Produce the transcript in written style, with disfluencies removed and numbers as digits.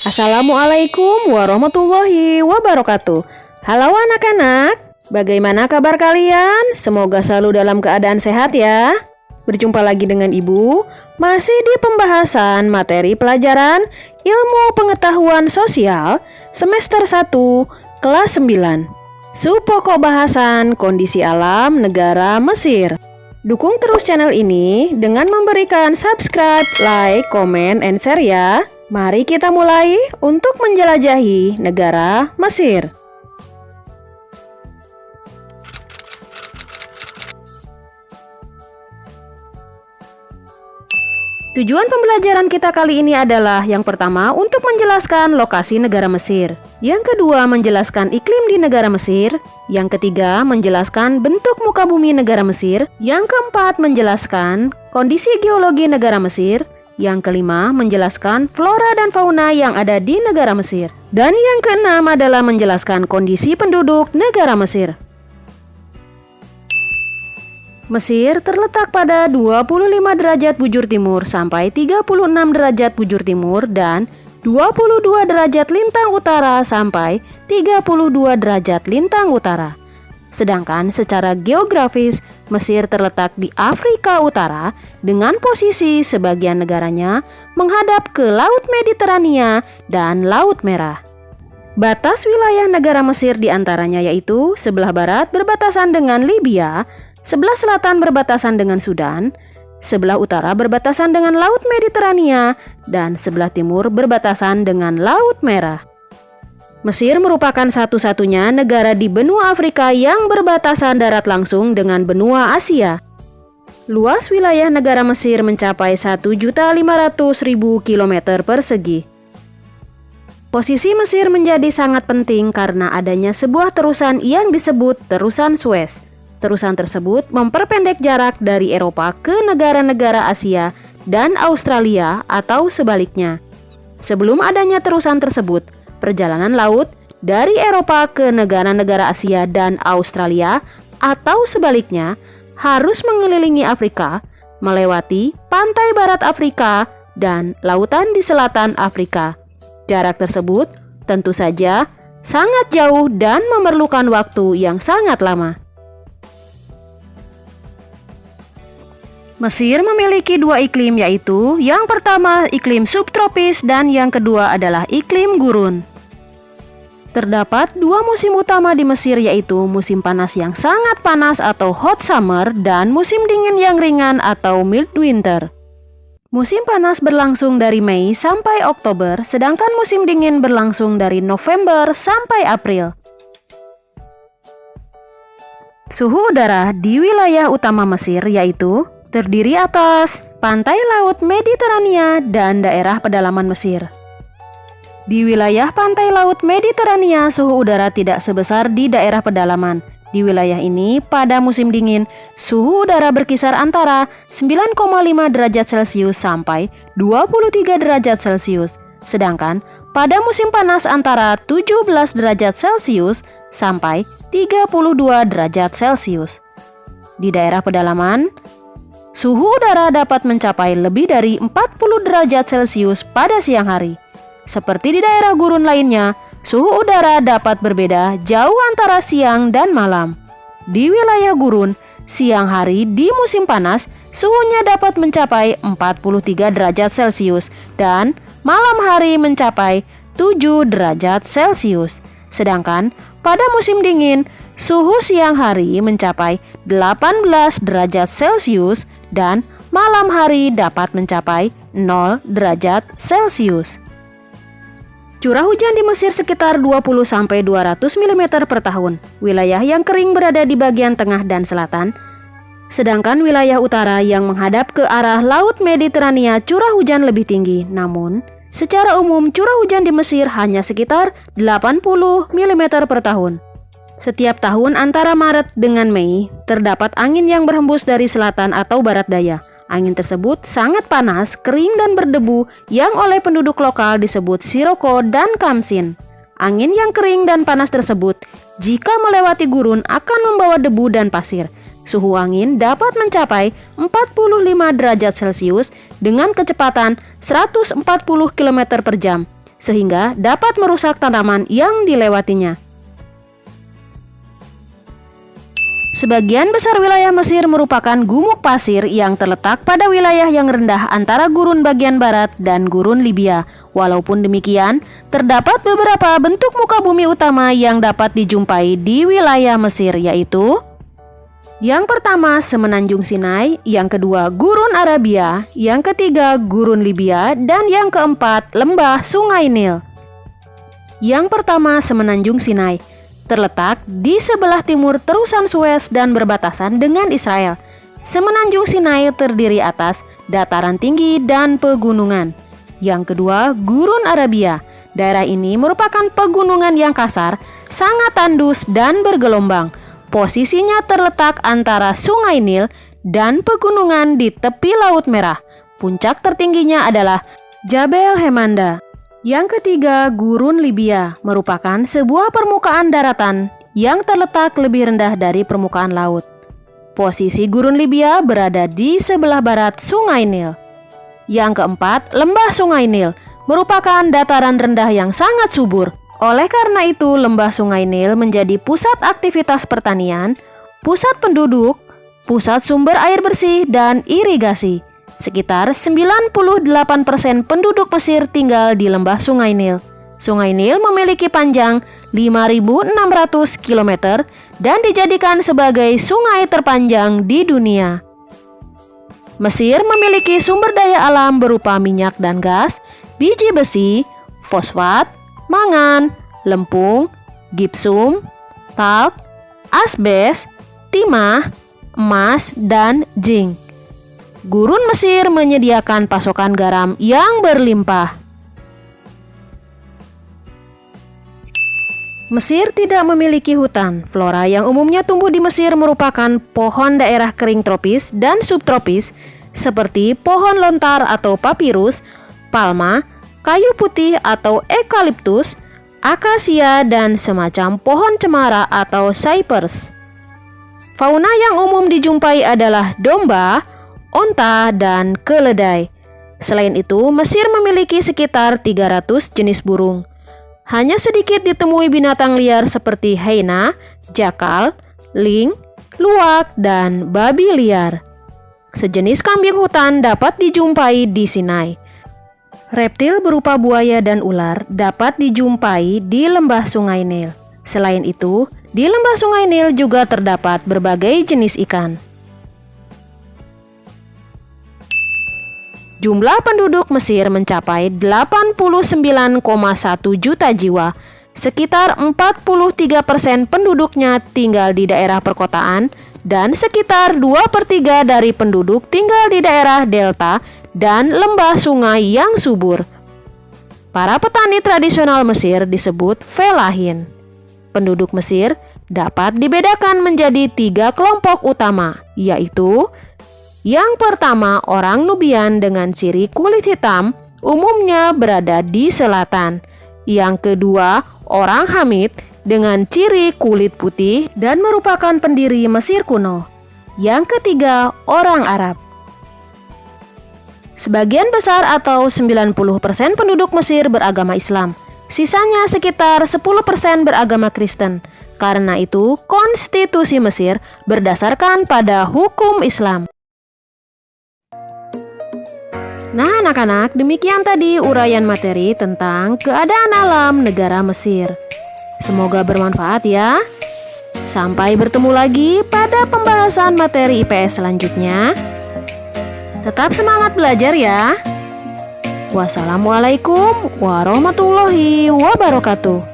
Assalamualaikum warahmatullahi wabarakatuh. Halo anak-anak, bagaimana kabar kalian? Semoga selalu dalam keadaan sehat ya. Berjumpa lagi dengan Ibu, masih di pembahasan materi pelajaran Ilmu Pengetahuan Sosial semester 1 kelas 9. Subpokok bahasan kondisi alam negara Mesir. Dukung terus channel ini dengan memberikan subscribe, like, comment, and share ya. Mari kita mulai untuk menjelajahi negara Mesir. Tujuan pembelajaran kita kali ini adalah yang pertama untuk menjelaskan lokasi negara Mesir. Yang kedua menjelaskan iklim di negara Mesir. Yang ketiga menjelaskan bentuk muka bumi negara Mesir. Yang keempat menjelaskan kondisi geologi negara Mesir. Yang kelima menjelaskan flora dan fauna yang ada di negara Mesir. Dan yang keenam adalah menjelaskan kondisi penduduk negara Mesir. Mesir terletak pada 25 derajat bujur timur sampai 36 derajat bujur timur dan 22 derajat lintang utara sampai 32 derajat lintang utara. Sedangkan secara geografis, Mesir terletak di Afrika Utara dengan posisi sebagian negaranya menghadap ke Laut Mediterania dan Laut Merah. Batas wilayah negara Mesir diantaranya yaitu sebelah barat berbatasan dengan Libya, sebelah selatan berbatasan dengan Sudan, sebelah utara berbatasan dengan Laut Mediterania, dan sebelah timur berbatasan dengan Laut Merah. Mesir merupakan satu-satunya negara di benua Afrika yang berbatasan darat langsung dengan benua Asia. Luas wilayah negara Mesir mencapai 1.500.000 km persegi. Posisi Mesir menjadi sangat penting karena adanya sebuah terusan yang disebut Terusan Suez. Terusan tersebut memperpendek jarak dari Eropa ke negara-negara Asia dan Australia atau sebaliknya. Sebelum adanya terusan tersebut, perjalanan laut dari Eropa ke negara-negara Asia dan Australia atau sebaliknya harus mengelilingi Afrika, melewati pantai barat Afrika dan lautan di selatan Afrika. Jarak tersebut tentu saja sangat jauh dan memerlukan waktu yang sangat lama. Mesir memiliki dua iklim yaitu yang pertama iklim subtropis dan yang kedua adalah iklim gurun. Terdapat dua musim utama di Mesir yaitu musim panas yang sangat panas atau hot summer dan musim dingin yang ringan atau mild winter. Musim panas berlangsung dari Mei sampai Oktober, sedangkan musim dingin berlangsung dari November sampai April. Suhu udara di wilayah utama Mesir yaitu terdiri atas pantai laut Mediterania dan daerah pedalaman Mesir. Di wilayah pantai laut Mediterania, suhu udara tidak sebesar di daerah pedalaman. Di wilayah ini, pada musim dingin, suhu udara berkisar antara 9,5 derajat Celcius sampai 23 derajat Celcius. Sedangkan pada musim panas antara 17 derajat Celcius sampai 32 derajat Celcius. Di daerah pedalaman, suhu udara dapat mencapai lebih dari 40 derajat Celcius pada siang hari. Seperti di daerah gurun lainnya, suhu udara dapat berbeda jauh antara siang dan malam. Di wilayah gurun, siang hari di musim panas, suhunya dapat mencapai 43 derajat Celcius dan malam hari mencapai 7 derajat Celcius. Sedangkan pada musim dingin, suhu siang hari mencapai 18 derajat Celcius dan malam hari dapat mencapai 0 derajat Celcius. Curah hujan di Mesir sekitar 20-200 mm per tahun. Wilayah yang kering berada di bagian tengah dan selatan. Sedangkan wilayah utara yang menghadap ke arah Laut Mediterania curah hujan lebih tinggi. Namun, secara umum curah hujan di Mesir hanya sekitar 80 mm per tahun. Setiap tahun antara Maret dengan Mei, terdapat angin yang berhembus dari selatan atau barat daya. Angin tersebut sangat panas, kering dan berdebu yang oleh penduduk lokal disebut siroko dan kamsin. Angin yang kering dan panas tersebut jika melewati gurun akan membawa debu dan pasir. Suhu angin dapat mencapai 45 derajat Celcius dengan kecepatan 140 km per jam. sehingga dapat merusak tanaman yang dilewatinya. Sebagian besar wilayah Mesir merupakan gumuk pasir yang terletak pada wilayah yang rendah antara gurun bagian barat dan gurun Libya. Walaupun demikian, terdapat beberapa bentuk muka bumi utama yang dapat dijumpai di wilayah Mesir, yaitu yang pertama Semenanjung Sinai, yang kedua Gurun Arabia, yang ketiga Gurun Libya, dan yang keempat Lembah Sungai Nil. Yang pertama Semenanjung Sinai terletak di sebelah timur terusan Suez dan berbatasan dengan Israel. Semenanjung Sinai terdiri atas dataran tinggi dan pegunungan. Yang kedua, Gurun Arabia. Daerah ini merupakan pegunungan yang kasar, sangat tandus dan bergelombang. Posisinya terletak antara Sungai Nil dan pegunungan di tepi Laut Merah. Puncak tertingginya adalah Jabal Hemanda. Yang ketiga, Gurun Libya merupakan sebuah permukaan daratan yang terletak lebih rendah dari permukaan laut. Posisi Gurun Libya berada di sebelah barat Sungai Nil. Yang keempat, Lembah Sungai Nil merupakan dataran rendah yang sangat subur. Oleh karena itu, Lembah Sungai Nil menjadi pusat aktivitas pertanian, pusat penduduk, pusat sumber air bersih dan irigasi. Sekitar 98% penduduk Mesir tinggal di lembah Sungai Nil. Sungai Nil memiliki panjang 5.600 km dan dijadikan sebagai sungai terpanjang di dunia. Mesir memiliki sumber daya alam berupa minyak dan gas, biji besi, fosfat, mangan, lempung, gipsum, talk, asbes, timah, emas, dan zinc. Gurun Mesir menyediakan pasokan garam yang berlimpah. Mesir tidak memiliki hutan. Flora yang umumnya tumbuh di Mesir merupakan pohon daerah kering tropis dan subtropis seperti pohon lontar atau papirus, palma, kayu putih atau eukaliptus, akasia, dan semacam pohon cemara atau cypress. Fauna yang umum dijumpai adalah domba, onta, dan keledai. Selain itu, Mesir memiliki sekitar 300 jenis burung. Hanya sedikit ditemui binatang liar seperti hyena, jakal, ling, luwak, dan babi liar. Sejenis kambing hutan dapat dijumpai di Sinai. Reptil berupa buaya dan ular dapat dijumpai di lembah Sungai Nil. Selain itu, di lembah Sungai Nil juga terdapat berbagai jenis ikan. Jumlah penduduk Mesir mencapai 89,1 juta jiwa. Sekitar 43% penduduknya tinggal di daerah perkotaan dan sekitar 2/3 dari penduduk tinggal di daerah delta dan lembah sungai yang subur. Para petani tradisional Mesir disebut felahin. Penduduk Mesir dapat dibedakan menjadi 3 kelompok utama, yaitu yang pertama, orang Nubian dengan ciri kulit hitam umumnya berada di selatan. Yang kedua, orang Hamid dengan ciri kulit putih dan merupakan pendiri Mesir kuno. Yang ketiga, orang Arab. Sebagian besar atau 90% penduduk Mesir beragama Islam. Sisanya sekitar 10% beragama Kristen. Karena itu, konstitusi Mesir berdasarkan pada hukum Islam. Nah anak-anak, demikian tadi uraian materi tentang keadaan alam negara Mesir. Semoga bermanfaat ya. Sampai bertemu lagi pada pembahasan materi IPS selanjutnya. Tetap semangat belajar ya. Wassalamualaikum warahmatullahi wabarakatuh.